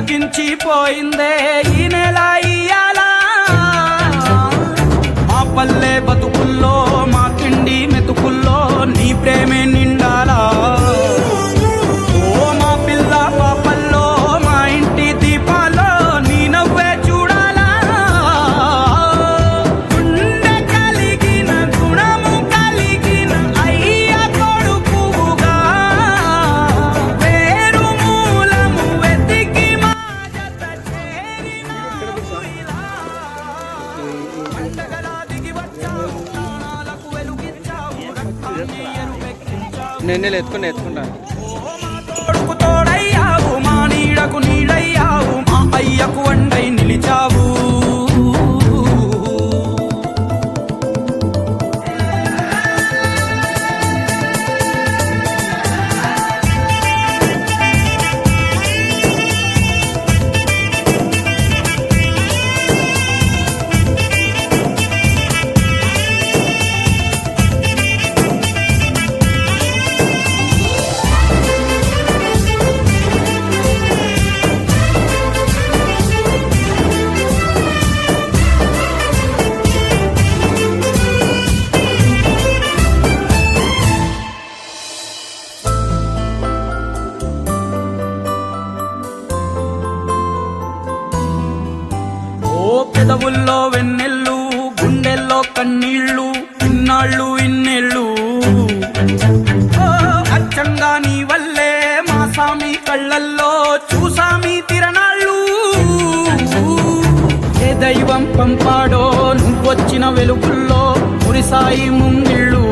పులకించిపోయిందే ఈ నెల ఇయ్యాల మా పల్లె బతుకుల్లో మా తిండి మెతుకుల్లో నీ ప్రేమే నిండాలా ఓ మా పిల్ల పాపల్లో మా ఇంటి దీపాల్లో నీ నవ్వే చూడాలా గుండె కలిగిన గుణము కలిగిన అయ్య కొడుకుగా వేరు మూలము వెతికి మా జత చేరినావు ఇలా పండగలా దిగి వచ్చావు ప్రాణాలకు వెలుగిచ్చావు రక్తాన్ని ఎరుపెక్కించావు నేను ఎత్తుకుంటాను తోడుకు తోడయ్యావు మా నీడకు నీడయ్యావు మా అయ్యకు వండై నిలిచావు పెదవుల్లో వెన్నెల్లు గుండెల్లో కన్నీళ్ళు ఇన్నాళ్ళు ఇన్నేళ్ళు అచ్చంగా నీ వల్లే మా సామి కళ్ళల్లో చూసామి తిరణాళ్ళు ఏ దైవం పంపాడో నువ్వొచ్చిన వెలుగుల్లో మురిసాయి ముంగిళ్ళు